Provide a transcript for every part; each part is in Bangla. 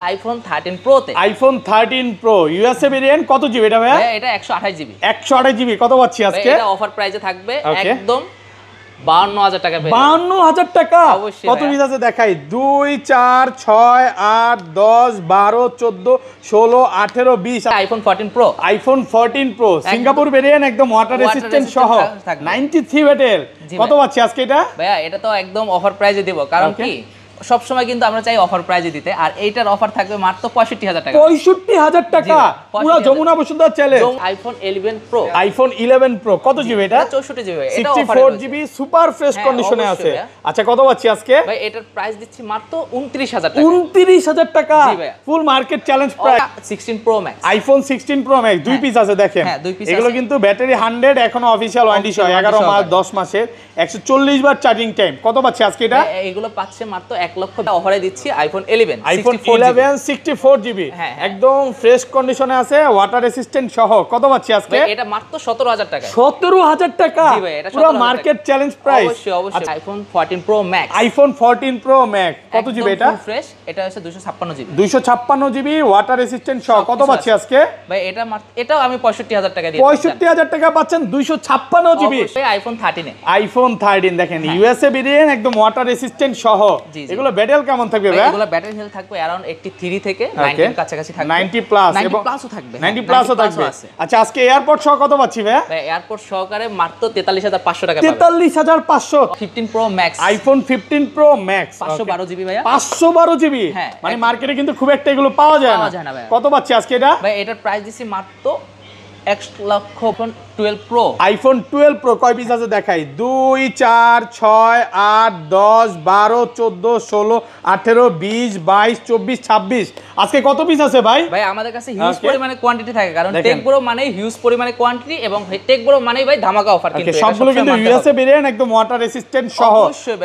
আইফোন 13 প্রো তে। আইফোন 13 প্রো ইউএসএ ভেরিয়েন্ট, কত জিবি এটা ভাইয়া? এটা 128 জিবি। 128 জিবি কত পাচ্ছি আজকে? এটা অফার প্রাইসে থাকবে একদম 52000 টাকা। 52000 টাকা। কত পিস আছে দেখাই? 2 4 6 8 10 12 14 16 18 20। IPhone 14 pro. IPhone 14 pro Singapore variant, একদম ওয়াটার রেসিস্ট্যান্ট সহ 93 ওয়াটের। কত পাচ্ছি আজকে এটা? ভাইয়া এটা তো একদম অফার প্রাইসে দেব, কারণ কি সব সময় কিন্তু আমরা চাই অফার প্রাইসে দিতে, আর এইটার অফার থাকবে মাত্র 65000 টাকা। 65000 টাকা পুরো Jamuna Bashundhara challenge. IPhone 11 pro. IPhone 11 pro কত জিবি এটা? 64 জিবি। এটা 64 জিবি সুপার ফ্রেশ কন্ডিশনে আছে। আচ্ছা কত পাচ্ছি আজকে? ভাই এটার প্রাইস দিচ্ছি মাত্র 29000 টাকা। 29000 টাকা full market challenge price. 16 pro max. IPhone 16 pro max দুই পিস আছে দেখেন। হ্যাঁ দুই পিস। এগুলো কিন্তু ব্যাটারি 100 এখনো অফিশিয়াল ওয়ারেন্টি সহ 11 মাস 10 মাসের 140 বার চার্জিং টাইম। কত পাচ্ছি আজকে এটা? এগুলো পাচ্ছে মাত্র 1 লক্ষ অফারে দিচ্ছি আইফোন 11। আইফোন 11 64 জিবি একদম ফ্রেশ কন্ডিশনে আছে ওয়াটার রেসিস্ট্যান্ট সহ। কত পাচ্ছি আজকে? এটা মাত্র 17000 টাকা। 17000 টাকা জি ভাই, এটা পুরো মার্কেট চ্যালেঞ্জ প্রাইস। অবশ্যই অবশ্যই। IPhone 14 pro max. IPhone 14 pro max কত জিবি এটা? Full fresh. এটা হচ্ছে 256 জিবি। 256 জিবি ওয়াটার রেসিস্ট্যান্ট সহ। কত পাচ্ছি আজকে? ভাই এটাও আমি 65000 টাকা দিয়ে। 65000 টাকা পাচ্ছেন 256 জিবি। অবশ্যই আইফোন 13 এ। আইফোন 13 দেখেন ইউএসএ ভেরিয়েন্ট একদম ওয়াটার রেসিস্ট্যান্ট সহ। এগুলো ব্যাটারি কেমন থাকবে ভাই? এগুলো ব্যাটারি হেলথ থাকবে अराउंड 83 থেকে 90 এর কাছাকাছি থাকবে। 90 প্লাস এবং 90 প্লাসও থাকবে। 90 প্লাসও থাকবে। আচ্ছা আজকে এয়ারপোর্ট সহ কত পাচ্ছি ভাই? এয়ারপোর্ট সহকারে মাত্র 43500 টাকা পাবেন। 43500। 15 pro max. IPhone 15 pro max 512 GB ভাইয়া। 512 জিবি মানে মার্কেটে কিন্তু খুব একটা এগুলো পাওয়া যায় না। কত পাচ্ছি আজকে এটা? ভাই এটার প্রাইস দিছি মাত্র 1 লক্ষ 12 প্রো। আইফোন 12 প্রো কয় পিস আছে দেখাই? 2 4 6 8 10 12 14 16 18 20 22 24 26। আজকে কত পিস আছে ভাই? ভাই আমাদের কাছে হিউজ পরিমাণে কোয়ান্টিটি থাকে, কারণ টেক ব্রো মানেই হিউজ পরিমাণে কোয়ান্টিটি এবং টেক ব্রো মানেই ভাই ধামাকা অফার। কিন্তু সবগুলো কিন্তু ইউএসএ ভেরিয়েন্ট একদম ওয়াটার রেসিস্ট্যান্ট সহ।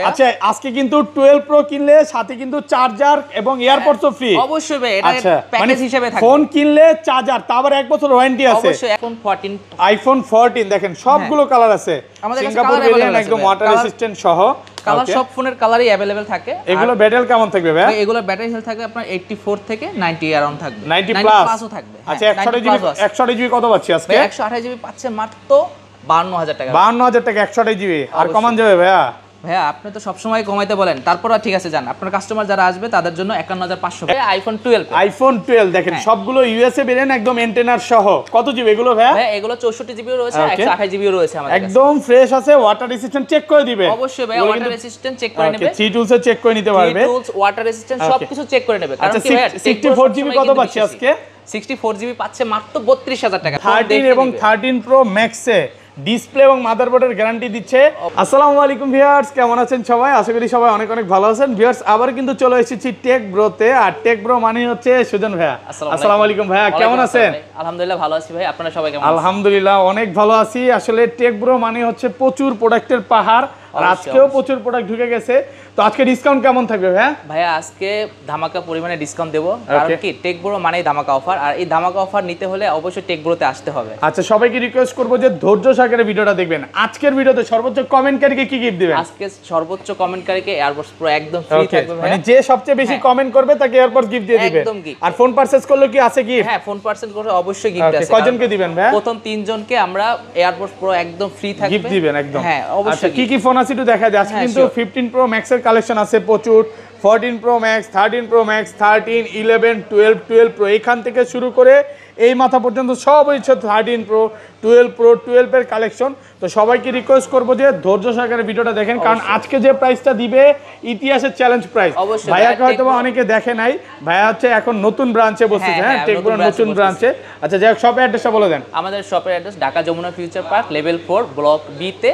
আচ্ছা আজকে কিন্তু 12 প্রো কিনলে সাথে কিন্তু চার্জার এবং এয়ারপডসও ফ্রি। অবশ্যই ভাই এটা প্যাকেজ হিসেবে থাকে। ফোন কিনলে চার্জার তারপর 1 বছর ওয়ারেন্টি আছে। অবশ্যই আইফোন 14। আইফোন 14 দেখেন সবগুলো কালার আছে। সিঙ্গাপুর ভেরিয়েন্ট একদম ওয়াটার রেসিস্ট্যান্ট সহ। কালার সব ফোনের কালারই अवेलेबल থাকে। এগুলো ব্যাটারি কেমন থাকবে ভাই? এগুলো ব্যাটারি হেলথ থাকবে আপনার 84 থেকে 90 अराउंड থাকবে। 90 প্লাসও থাকবে। আচ্ছা 128 জিবি কত পাচ্ছি আজকে? 128 জিবি পাচ্ছে মাত্র 52000 টাকা। 52000 টাকা 128 জিবি। আর কমান যাবে ভাইয়া? ভাইয়া আপনি তো সবসময় কমাইতে বলেন, তারপর ঠিক আছে জান আপনার কাস্টমার যারা আসবে তাদের জন্য 51500। আইফোন 12। আইফোন 12 দেখেন সবগুলো ইউএসএ ভেরিয়েন্ট একদম এন্টেনার সহ। কত জিবি এগুলো ভাই? ভাই এগুলো 64 জিবিও রয়েছে 128 জিবিও রয়েছে আমাদের কাছে। একদম ফ্রেশ আছে। ওয়াটার রেসিস্ট্যান্ট চেক করে দিবে। অবশ্যই ভাই ওয়াটার রেসিস্ট্যান্ট চেক করে নেবে। থ্রি টুলসে চেক করে নিতে পারবে। থ্রি টুলস ওয়াটার রেসিস্ট্যান্ট সবকিছু চেক করে নেবে। কারণ কি ভাই 64 জিবি কত পাচ্ছি আজকে? 64 জিবি পাচ্ছে মাত্র 32000 টাকা। 13 এবং 13 প্রো ম্যাক্সে ডিসপ্লে এবং মাদারবোর্ডের গ্যারান্টি দিচ্ছে। আসসালামু আলাইকুম ভিউয়ার্স, কেমন আছেন সবাই? আশা করি সবাই অনেক অনেক ভালো আছেন। ভিউয়ার্স আবার কিন্তু চলে এসেছি টেক ব্রোতে, আর টেক ব্রো মানে হচ্ছে সুজন ভাইয়া। আসসালামু আলাইকুম ভাইয়া, কেমন আছেন? আলহামদুলিল্লাহ ভালো আছি ভাই, আপনারা সবাই কেমন আছেন? আলহামদুলিল্লাহ অনেক ভালো আছি। আসলে টেক ব্রো মানে হচ্ছে প্রচুর প্রোডাক্টের পাহাড়, আর আজকেও প্রচুর প্রোডাক্ট ঢুকে গেছে। তো আজকে ডিসকাউন্ট কেমন থাকবে ভাইয়া? ভাইয়া আজকে ধামাকা পরিমাণে ডিসকাউন্ট দেব, কারণ কি টেক ব্রো মানেই ধামাকা অফার, আর এই ধামাকা অফার নিতে হলে অবশ্যই টেক ব্রোতে আসতে হবে। আচ্ছা সবাইকে রিকোয়েস্ট করব যে ধৈর্য সহকারে ভিডিওটা দেখবেন। আজকের ভিডিওতে সর্বোচ্চ কমেন্টকারীকে কি গিফট দিবেন? আজকে সর্বোচ্চ কমেন্টকারীকে এয়ারপডস প্রো একদম ফ্রি থাকবে ভাইয়া। মানে যে সবচেয়ে বেশি কমেন্ট করবে তাকে এয়ারপডস গিফট দিয়ে দিবেন। একদম গিফট। আর ফোন পারচেজ করলে কি আছে গিফট? হ্যাঁ ফোন পারচেজ করলে অবশ্যই গিফট আছে। কয়জনকে দিবেন ভাইয়া? প্রথম 3 জনকে আমরা এয়ারপডস প্রো একদম ফ্রি থাকবে গিফট দিবেন একদম। হ্যাঁ অবশ্যই। কি কি ফোন আছে একটু দেখা যায়। আজকে কিন্তু 15 প্রো ম্যাক্স এর কালেকশন আছে প্রচুর। 14 pro max, 13 pro max, 13, 11, 12 pro এখান থেকে শুরু করে এই মাথা পর্যন্ত সব হচ্ছে 13 প্রো, 12 এর কালেকশন। তো সবাইকে রিকোয়েস্ট করবো যে ধৈর্য সহকারে ভিডিওটা দেখেন, কারণ আজকে যে প্রাইসটা দিবে ইতিহাসের চ্যালেঞ্জ প্রাইস। ভাইয়াকে হয়তো অনেকে দেখে নাই, ভাইয়া হচ্ছে এখন নতুন ব্রাঞ্চে বসেছে। হ্যাঁ টেক ব্রো নতুন ব্রাঞ্চে। আচ্ছা যাই হোক শপের অ্যাড্রেসটা বলে দেন। আমাদের শপের address Dhaka Jamuna future park level 4 block B তে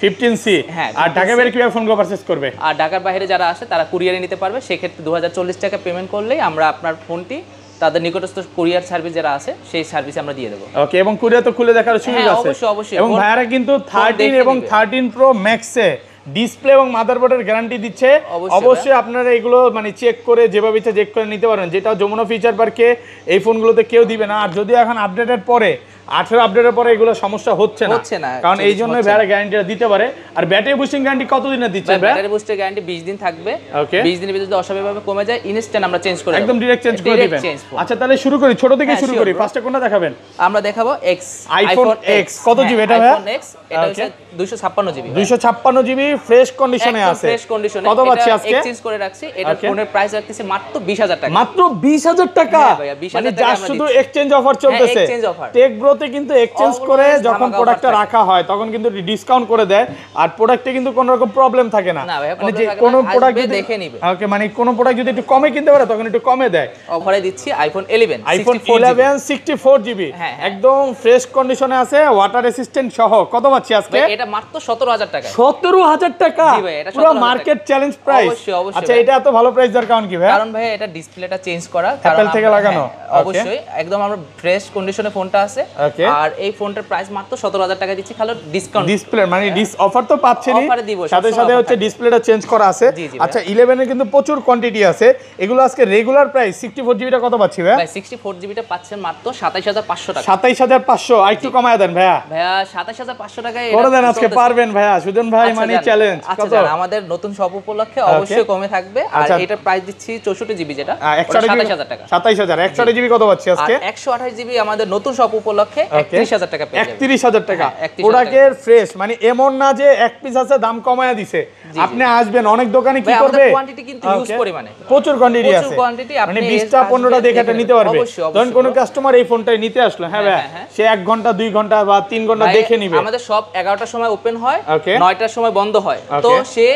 15C। হ্যাঁ আর ঢাকা বাইরে কিভাবে ফোন পারচেজ করবে? আর ঢাকার বাইরে যারা আসে তারা কুরিয়ারে নিতে পারবে। সেক্ষেত্রে 2040 টাকা পেমেন্ট করলেই আমরা আপনার ফোনটি তাদের নিকটস্থ কুরিয়ার সার্ভিস যারা আছে সেই সার্ভিসে আমরা দিয়ে দেব। ওকে এবং কুরিয়ার তো খুলে দেখার সুযোগ আছে। অবশ্যই অবশ্যই। এবং ভাইয়ারা কিন্তু 13 এবং 13 প্রো ম্যাক্সে ডিসপ্লে এবং মাদারবোর্ডের গ্যারান্টি দিচ্ছে। অবশ্যই আপনারা এগুলো মানে চেক করে যেভাবে ইচ্ছা চেক করে নিতে পারবেন, যেটা যমুনা ফিচার পার্কে এই ফোনগুলোতে কেউ দিবে না। আর যদি এখন আপডেটের পরে 18 আপডেটের পরে এগুলো সমস্যা হচ্ছে না কারণ এই জন্য ভাইয়া গ্যারান্টিটা দিতে পারে। আর ব্যাটারি বুস্টিং গ্যারান্টি কতদিনের দিচ্ছেন ভাই? ব্যাটারি বুস্টের গ্যারান্টি 20 দিন থাকবে। 20 দিনের ভিতরে যদি অস্বাভাবিকভাবে কমে যায় ইনস্ট্যান্ট আমরা চেঞ্জ করে দেব, একদম ডাইরেক্ট চেঞ্জ করে দিবেন। আচ্ছা তাহলে শুরু করি, ছোট থেকে শুরু করি। ফার্স্টে কোনটা দেখাবেন? আমরা দেখাবো এক্স, আইফোন এক্স। কত জিবি এটা ভাই? আইফোন এক্স এটা হচ্ছে 256 জিবি। 256 জিবি ফ্রেশ কন্ডিশনে আছে। ফ্রেশ কন্ডিশনে কত পাচ্ছি আজকে? এক্সচেঞ্জ করে রাখছি। এটা ফোনের প্রাইস রাখতেছি মাত্র 20000 টাকা। মাত্র 20000 টাকা? মানে যা শুধু এক্সচেঞ্জ অফার চলতেছে। টেক ব্রোতে কিন্তু এক্সচেঞ্জ করে যখন প্রোডাক্টটা রাখা হয় তখন কিন্তু ডিসকাউন্ট করে দেয়, আর প্রোডাক্টে কিন্তু কোনো রকম প্রবলেম থাকে না। মানে যে কোনো প্রোডাক্ট যদি দেখে নিবে, ওকে, মানে কোনো প্রোডাক্ট যদি একটু কমে কিনতে পারে তখন একটু কমে দেয়। অফারে দিচ্ছি আইফোন 11, আইফোন 11 64 জিবি একদম ফ্রেশ কন্ডিশনে আছে, ওয়াটার রেসিস্ট্যান্ট সহ। কত পাচ্ছি আজকে? এটা মাত্র 17000 টাকা। 17000 টাকা? জি ভাই, এটা পুরো মার্কেট চ্যালেঞ্জ প্রাইস। আচ্ছা এটা এত ভালো প্রাইস দেওয়ার কারণ কি ভাই? কারণ ভাই এটা ডিসপ্লেটা চেঞ্জ করা, অ্যাপল থেকে লাগানো। অবশ্যই একদম আমরা ফ্রেশ কন্ডিশনে ফোনটা আছে। আর এই ফোনটার প্রাইস মাত্র 17000 টাকা দিচ্ছি খালি ডিসকাউন্ট। ডিসপ্লে মানে অফার তো পাচ্ছেনই, সাথে সাথে হচ্ছে ডিসপ্লেটা চেঞ্জ করা আছে। আচ্ছা 11 এর কিন্তু প্রচুর কোয়ান্টিটি আছে। এগুলো আজকে রেগুলার প্রাইস 64 জিবিটা কত পাচ্ছি ভাই? ভাই 64 জিবিটা পাচ্ছেন মাত্র 27500 টাকা। 27500 আরেকটু কমায় দেন ভাইয়া। ভাইয়া 27500 টাকায় করে দেন আজকে, পারবেন ভাইয়া। সুজন ভাই মানে চ্যালেঞ্জ। কত? আমাদের নতুন শপ উপলক্ষে অবশ্যই কমে থাকবে। আর এটার প্রাইস দিচ্ছি 64 জিবি, যেটা 27000 টাকা। 27000 128 জিবি কত পাচ্ছি আজকে? 128 জিবি আমাদের নতুন শপ উপলক্ষে 31000 টাকা পেয়ে যাবেন। 31000 টাকা প্রোডাক্টের ফ্রেশ, মানে এমন না যে এক পিস আছে দাম কমায়া দিছে। আপনি আসবেন, অনেক দোকানে কি করবে, কোয়ান্টিটি কিন্তু হিউজ পরিমাণে, প্রচুর কোয়ান্টিটি আছে, মানে 20টা 15টা দেখে এটা নিতে পারবে। ধরুন কোন কাস্টমার এই ফোনটাই নিতে আসলো, হ্যাঁ ভাই, সে 1 ঘন্টা 2 ঘন্টা বা 3 ঘন্টা দেখে নিবে। আমাদের সব 11টার সময় ওপেন হয়, 9টার সময় বন্ধ হয়। তো সে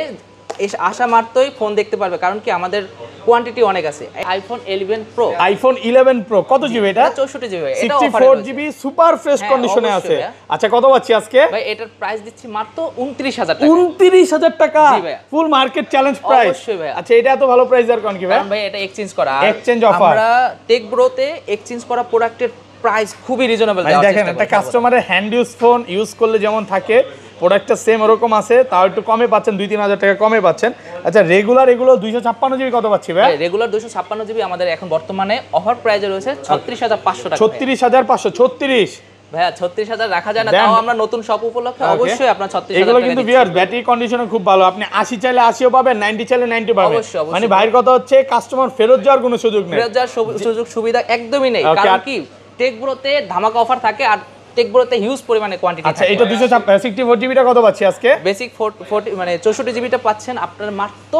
আশা মাত্রই ফোন দেখতে পারবে, কারণ কি আমাদের কোয়ান্টিটি অনেক আছে। আইফোন 11 প্রো, আইফোন 11 প্রো কত জিবি এটা? 64 জিবি, এটা 64 জিবি সুপার ফ্রেশ কন্ডিশনে আছে। আচ্ছা কত পাচ্ছি আজকে ভাই? এটার প্রাইস দিচ্ছি মাত্র 29000 টাকা। 29000 টাকা? জি ভাই, ফুল মার্কেট চ্যালেঞ্জ প্রাইস। অবশ্যই ভাই। আচ্ছা এটা এত ভালো প্রাইস আর কোন কি ভাই? কারণ ভাই এটা এক্সচেঞ্জ করা, এক্সচেঞ্জ অফার। আমরা টেক ব্রোতে এক্সচেঞ্জ করা প্রোডাক্টের প্রাইস খুবই রিজনেবল দেওয়ার চেষ্টা করি। দেখেন একটা কাস্টমারের হ্যান্ড ইউজ ফোন ইউজ করলে যেমন থাকে, প্রোডাক্টটা সেম ওরকম আছে, তাও একটু কমে পাচ্ছেন, 2-3000 টাকা কমে পাচ্ছেন। আচ্ছা রেগুলার এগুলো 256 জিবি কত পাচ্ছি ভাই? রেগুলার 256 জিবি আমাদের এখন বর্তমানে অফার প্রাইসে রয়েছে 36500 টাকা। 36500? 36 ভাইয়া 36000 রাখা যায় না, তাও আমরা নতুন শপ উপলক্ষে অবশ্যই আপনার 36000 এগুলো কিন্তু ভিউয়ার্স ব্যাটারি কন্ডিশন খুব ভালো। আপনি 80 চাইলে 80ও পাবেন, 90 চাইলে 90 পাবেন। মানে ভাইয়ের কথা হচ্ছে কাস্টমার ফেরত যাওয়ার কোনো সুযোগ নেই, ফেরত যাওয়ার সুযোগ সুবিধা একদমই নেই। কারণ কি টেক ব্রোতে ধামাকা অফার থাকে, আর টেক ব্রোতে হিউজ পরিমাণে কোয়ান্টিটি। আচ্ছা এটা 264 জিবিটা কত পাচ্ছি আজকে? বেসিক 40 মানে 64 জিবিটা পাচ্ছেন আপনার মাত্র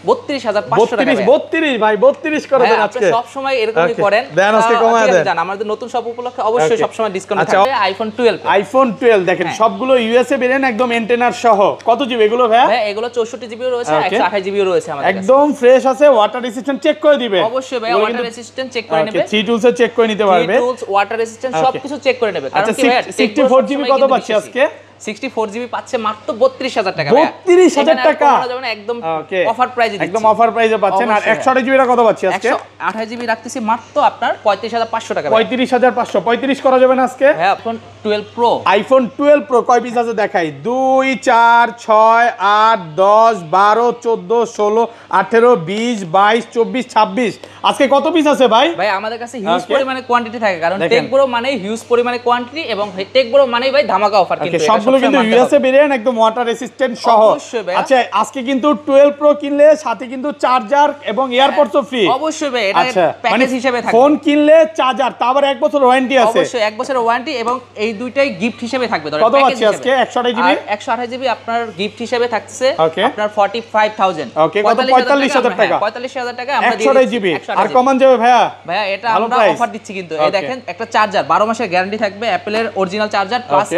32500 টাকা। 32 ভাই 32 করে দেন আজকে। আপনি সব সময় এরকমই করেন, দেন আজকে কমায় দেন। জান আমাদের নতুন সব উপলক্ষে অবশ্যই সব সময় ডিসকাউন্ট থাকবে। আইফোন 12, আইফোন 12 দেখেন সবগুলো ইউএসএ ভেরিয়েন্ট, একদম এন্টেনার সহ। কত জিবি এগুলো ভাই? ভাই এগুলো 64 জিবিও রয়েছে, 128 জিবিও রয়েছে আমাদের কাছে। একদম ফ্রেশ আছে, ওয়াটার রেসিস্ট্যান্ট চেক করে দিবে। অবশ্যই ভাই ওয়াটার রেসিস্ট্যান্ট চেক করে নেবে। থ্রি টুলস চেক করে নিতে পারবে, টুলস ওয়াটার রেসিস্ট্যান্ট সবকিছু চেক করে নেবে। কারণ কি ভাই 64 জিবি কত পাচ্ছি আজকে? 64 জিবি পাচ্ছে মাত্র 32000 টাকা। 32000 টাকা একদম অফার প্রাইসে দিচ্ছি, একদম অফার প্রাইসে পাচ্ছেন। আর 128 জিবিটা কত পাচ্ছি আজকে? 128 জিবি রাখতেছি মাত্র আপনার 35500 টাকা। 35500 35 করা যাবে না আজকে? হ্যাঁ আইফোন 12 প্রো, আইফোন 12 প্রো কয় পিস আছে দেখাই? 2 4 6 8 10 12 14 16 18 20 22 24 26 আজকে কত পিস আছে ভাই? ভাই আমাদের কাছে হিউজ পরিমাণে কোয়ান্টিটি থাকে, কারণ টেক ব্রো মানে হিউজ পরিমাণে কোয়ান্টিটি, এবং টেক ব্রো মানে ভাই ধামাকা অফার। কিন্তু সবগুলো কিন্তু ইউএসএ ভেরিয়েন্ট, একদম ওয়াটার রেসিস্ট্যান্ট সহ। আচ্ছা আজকে কিন্তু 12 প্রো কিনলে সাথে কিন্তু চার্জার এবং এয়ারপডসও ফ্রি। অবশ্যই ভাই এটা প্যাকেজ হিসেবে থাকে। ফোন কিনলে চার্জার, তারপর 1 বছর ওয়ারেন্টি আছে। অবশ্যই 1 বছরের ওয়ারেন্টি, এবং এই দুইটাই গিফট হিসেবে থাকবে। ধরেন কত আছে আজকে? 128 জিবি, 128 জিবি আপনার গিফট হিসেবে থাকছে আপনার 45000। ওকে কত? 45000 টাকা। 45000 টাকা আমরা দিই। 128 জিবি আর কমান যাবে ভাইয়া? ভাইয়া এটা আমরা অফার দিচ্ছি কিন্তু। এই দেখেন একটা চার্জার 12 মাসের গ্যারান্টি থাকবে, অ্যাপলের original charger plus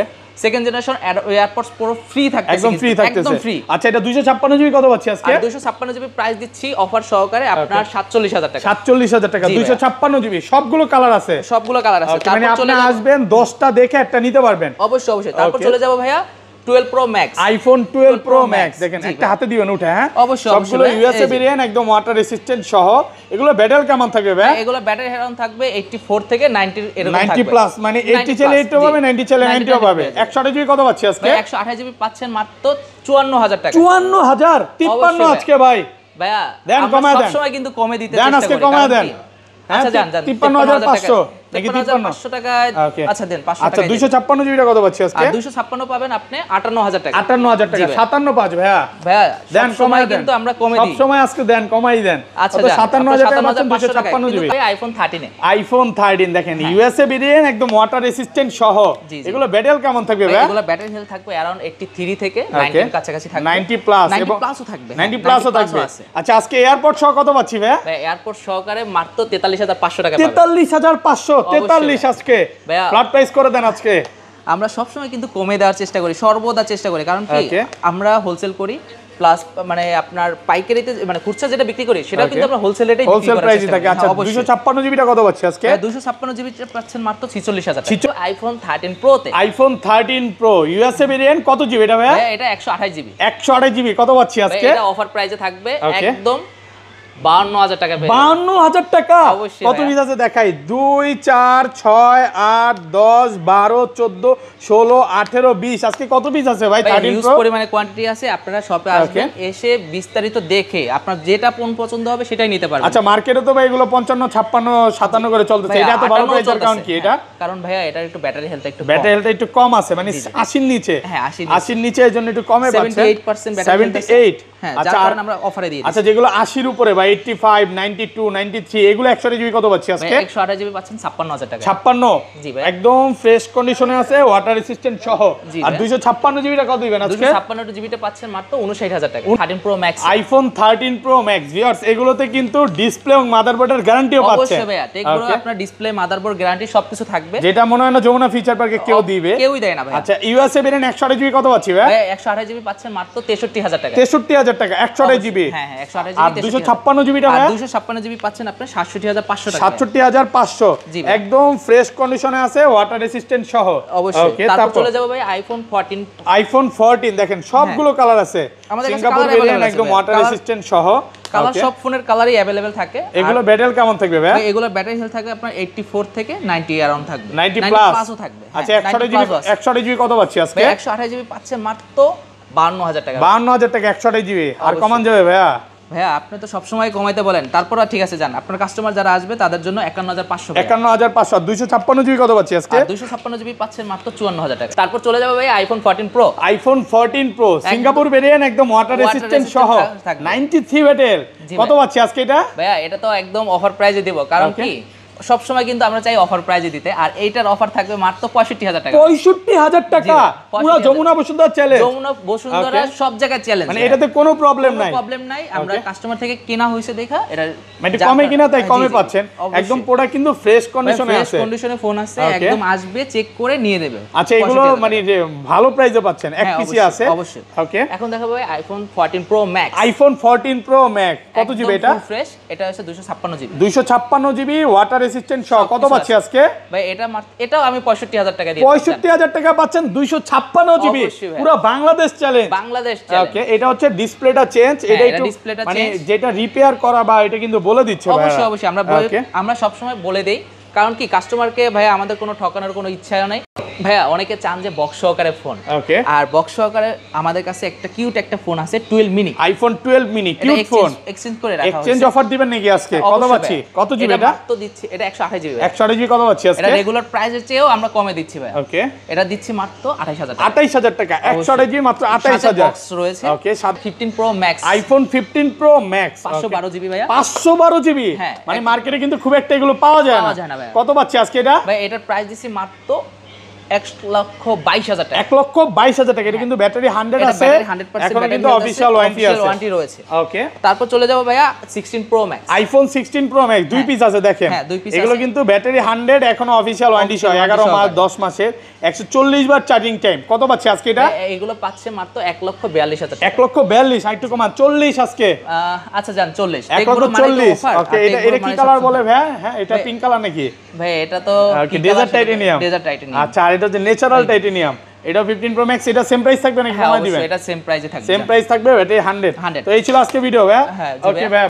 second generation AirPods pro free থাকবে, একদম ফ্রি থাকতেছে, একদম ফ্রি। আচ্ছা এটা 256 জিবি কত পাচ্ছি আজকে? 256 জিবি প্রাইস দিচ্ছি অফার সহকারে আপনার 47000 টাকা। 47000 টাকা 256 জিবি, সবগুলো কালার আছে, সবগুলো কালার আছে। মানে আপনি আসবেন 10টা দেখে একটা নিতে পারবেন। অবশ্যই অবশ্যই। তারপর চলে যাব ভাইয়া 12 pro max, iPhone 12 pro max. দেখেন একটা হাতে দিবেন উঠে, হ্যাঁ অবশ্যই সবগুলো ইউএসএ ভেরিয়েন্ট, একদম ওয়াটার রেসিস্ট্যান্ট সহ। এগুলো ব্যাটারি কেমন থাকবে ভাই? এগুলো ব্যাটারি হেলথ থাকবে 84 থেকে 90 এরকম থাকবে। 90 প্লাস, মানে 80 চাইলে 80 পাবে, 90 চাইলে 90 পাবে। 128 জিবি কত পাচ্ছি আজকে? 128 জিবি পাচ্ছেন মাত্র 54000 টাকা। 54000 53 আজকে ভাই। ভাইয়া দেন কমায় দেন, সব সময় কিন্তু কমে দিতে চেষ্টা করি। দেন আজকে কমায় দেন। আচ্ছা জান 53500 53500 টাকায় আচ্ছা দেন 500 টাকা। আচ্ছা 256 জিবিটা কত পাচ্ছি আজকে? আর 256 পাবেন আপনি 58000 টাকা। 58000 টাকা 57 পাঁচ ভাইয়া দেন কমাই কিন্তু আমরা কমে দিই সব সময় আজকে দেন কমাই দেন। আচ্ছা 57000 টাকা পাচ্ছেন 256 জিবি আইফোন 13 আইফোন 13 দেখেন ইউএসএ ভেরিয়েন্ট একদম ওয়াটার রেসিস্ট্যান্ট সহ। এগুলো ব্যাটারি কেমন থাকবে ভাই? এগুলো ব্যাটারি হেলথ থাকবে अराउंड 83 থেকে 90 কাছাকাছি থাকবে। 90 প্লাস এবং 90 প্লাসও থাকবে। 90 প্লাসও থাকবে। আচ্ছা আজকে এয়ারপোর্ট সহ কত পাচ্ছি ভাই? এয়ারপোর্ট সহকারে মাত্র 43500 টাকা পাবেন। 43500 43 আজকে ফ্ল্যাট প্রাইস করে দেন আজকে। আমরা সব সময় কিন্তু কমে দেওয়ার চেষ্টা করি, সর্বদা চেষ্টা করি, কারণ কি আমরা হোলসেল করি প্লাস মানে আপনার পাইকারিতে মানে খুচরা যেটা বিক্রি করি সেটাও কিন্তু আমরা হোলসেল রেটে বিক্রি করার চেষ্টা করি। আচ্ছা 256 জিবিটা কত পাচ্ছি আজকে? 256 জিবিটা পাচ্ছেন মাত্র 46000 টাকা। আইফোন 13 প্রো তে আইফোন 13 প্রো ইউএসএ ভেরিয়েন্ট কত জিবি এটা ভাই? এটা 128 জিবি 128 জিবি কত পাচ্ছি আজকে? এটা অফার প্রাইসে থাকবে একদম 52000 টাকা। 52000 টাকা কত পিস আছে দেখাই? 2 4 6 8 10 12 14 16 18 20 আজকে কত পিস আছে ভাই? 13 হিউজ প্রো পরিমাণে কোয়ান্টিটি আছে। আপনারা শপে আসবেন, এসে বিস্তারিত দেখে আপনার যেটা পছন্দ হবে সেটাই নিতে পারবেন। আচ্ছা মার্কেটে তো ভাই এগুলো 55 56 57 করে চলতেছে, এটা এত ভালো প্রাইসের কারণ কি? এটা কারণ ভাইয়া এটা একটু ব্যাটারি হেলথ একটু ব্যাটারি হেলথ একটু কম আছে, মানে 80 এর নিচে। হ্যাঁ 80 এর নিচে এজন্য একটু কমে পাচ্ছেন। 78% ব্যাটারি হেলথ আছে। 78 হ্যাঁ যার কারণে আমরা অফারে দিয়ে দিই। আচ্ছা যেগুলো 80 এর উপরে ভাই 85 92 93 এগুলো 128 জিবি কত পাচ্ছি আজকে? 128 জিবি পাচ্ছেন 56000 টাকা। 56 জি ভাই একদম ফ্রেশ কন্ডিশনে আছে, ওয়াটার রেসিস্ট্যান্ট সহ। আর 256 জিবিটা কত দিবেন আজকে? 256 জিবিটা পাচ্ছেন মাত্র 59000 টাকা। 13 pro max iPhone 13 pro max viewers এগুলোতে কিন্তু ডিসপ্লে এবং মাদারবোর্ডের গ্যারান্টিও পাচ্ছেন। অবশ্যই ভাইয়া টেকগুলো আপনার ডিসপ্লে মাদারবোর্ড গ্যারান্টি সবকিছু থাকবে, যেটা মনে হয় না যমুনা ফিচার পার্কে কেউ দিবে, কেউই দেয় না ভাই। আচ্ছা ইউএসএ ভেরিয়েন্ট 128 জিবি কত পাচ্ছি ভাই? 128 জিবি পাচ্ছেন মাত্র 63000 টাকা। 63000 টাকা 128 জিবি। হ্যাঁ হ্যাঁ 128 জিবি। আর 256 জিবিটা ভাই? 256 জিবি পাচ্ছেন আপনি 67500 টাকা। 67500 একদম ফ্রেশ কন্ডিশনে আছে, ওয়াটার রেসিস্ট্যান্ট সহ। অবশ্যই। তারপর চলে যাব ভাই আইফোন 14। আইফোন 14 দেখেন সবগুলো কালার আছে, সিঙ্গাপুর ভেরিয়েন্ট একদম ওয়াটার রেসিস্ট্যান্ট সহ। কালার সব ফোনের কালারই अवेलेबल থাকে। এগুলো ব্যাটারি কেমন থাকবে ভাই? এগুলো ব্যাটারি হেলথ থাকবে আপনার 84 থেকে 90 अराउंड থাকবে। 90 প্লাসও থাকবে। আচ্ছা 128 জিবি কত পাচ্ছি আজকে? 128 জিবি পাচ্ছেন মাত্র 52000 টাকা। 52000 টাকা 128 জিবি। আর কমান যাবে ভাইয়া? ভাইয়া আপনি তো সব সময় কমাইতে বলেন, তারপর ঠিক আছে যান, আপনার কাস্টমার যারা আসবে তাদের জন্য 51500। 51500 256 জিবি কত পাচ্ছি আজকে? 256 জিবি পাচ্ছেন মাত্র 54000 টাকা। তারপর চলে যাবে ভাই iPhone 14 pro. IPhone 14 pro Singapore variant একদম ওয়াটার রেসিস্ট্যান্ট সহ 93 ওয়াটের কত পাচ্ছি আজকে এটা? ভাইয়া এটা তো একদম অফার প্রাইসে দেব, কারণ কি সব সময় কিন্তু আমরা চাই অফার প্রাইসে দিতে, আর এইটার অফার থাকবে মাত্র 65000 টাকা। 65000 টাকা পুরো যমুনা বসুন্ধরা চ্যালেঞ্জ। যমুনা বসুন্ধরা সব জায়গায় চ্যালেঞ্জ, মানে এটাতে কোনো প্রবলেম নাই। আমরা কাস্টমার থেকে কেনা হইছে দেখা এটা মানে কমে কিনা তাই কমে পাচ্ছেন। একদম প্রোডাক্ট কিন্তু ফ্রেশ কন্ডিশনে আছে, ফ্রেশ কন্ডিশনে ফোন আছে, একদম আসবে চেক করে নিয়ে নেবে। আচ্ছা এগুলো মানে যে ভালো প্রাইসে পাচ্ছেন, এক পিসি আছে। অবশ্যই। ওকে এখন দেখাবো iPhone 14 pro max. IPhone 14 pro max কত জিবি এটা? ফ্রেশ এটা হচ্ছে 256 জিবি। 256 জিবি ওয়াটার রেসিস্ট্যান্ট সহ কত পাচ্ছি আজকে? ভাই এটাও আমি 65000 টাকা দিয়ে 65000 টাকা পাচ্ছেন 256 জিবি পুরো বাংলাদেশ চ্যালেঞ্জ। ওকে এটা হচ্ছে ডিসপ্লেটা চেঞ্জ, এটা একটু মানে যেটা রিপেয়ার করা বা এটা কিন্তু বলে দিচ্ছে ভাই। অবশ্যই আমরা সব সময় বলে দেই, কারণ কি কাস্টমারকে ভাই আমাদের কোনো ঠকানোর কোনো ইচ্ছা নাই। ভাইয়া অনেকে চান যে বক্স সহকারে ফোন, ওকে আর বক্স সহকারে আমাদের কাছে একটা কিউট একটা ফোন আছে 12 mini. IPhone 12 mini cute phone exchange করে রাখা হয়েছে। এক্সচেঞ্জ অফার দিবেন নাকি আজকে? কত পাচ্ছি? কত জিবি এটা? তো দিচ্ছি এটা 128 জিবি। 128 জিবি কত পাচ্ছি আজকে? এটা রেগুলার প্রাইসের চেয়েও আমরা কমে দিচ্ছি ভাই। ওকে এটা দিচ্ছি মাত্র 28000 টাকা। 28000 টাকা 128 জিবি মাত্র 28000 বক্স রয়েছে। ওকে 15 pro max. IPhone 15 pro max 512 GB ভাইয়া। 512 জিবি মানে মার্কেটে কিন্তু খুব একটা এগুলো পাওয়া যায় না। কত পাচ্ছি আজকে এটা? ভাই এটার প্রাইস দিছি মাত্র 1,22,000 টাকা। 1,22,000 টাকা। এটা কিন্তু ব্যাটারি 100 আছে, এখন কিন্তু অফিশিয়াল ওয়ারেন্টি রয়েছে। ওকে তারপর চলে যাব ভাইয়া 16 pro max. IPhone 16 pro max দুই পিস আছে দেখেন। এগুলো কিন্তু ব্যাটারি 100 এখন অফিশিয়াল ওয়ারেন্টি সহ 11 মাস 10 মাসের 140 বার চার্জিং টাইম। কত পাচ্ছি আজকে এটা? এগুলো পাচ্ছে মাত্র 1,42,000 টাকা। 1,42,000 আরেকটু কমান 40 আজকে। আচ্ছা জান 40 1,40,000 ওকে এটা কি কালার বলে ভাই? হ্যাঁ এটা পিঙ্ক কালার নাকি ভাই? এটা তো ডেজার্ট টাইটেনিয়াম। আচ্ছা আর এটা যে ন্যাচারাল টাইটেনিয়াম, এটা 15 প্রো ম্যাক্স, এটা সেম প্রাইস থাকবে নাকি কমাই দিবেন? এটা সেম প্রাইসে থাকবে। সেম প্রাইস থাকবে, এটা 100। তো এই ছিল আজকে ভিডিও ভাই। ওকে ভাই।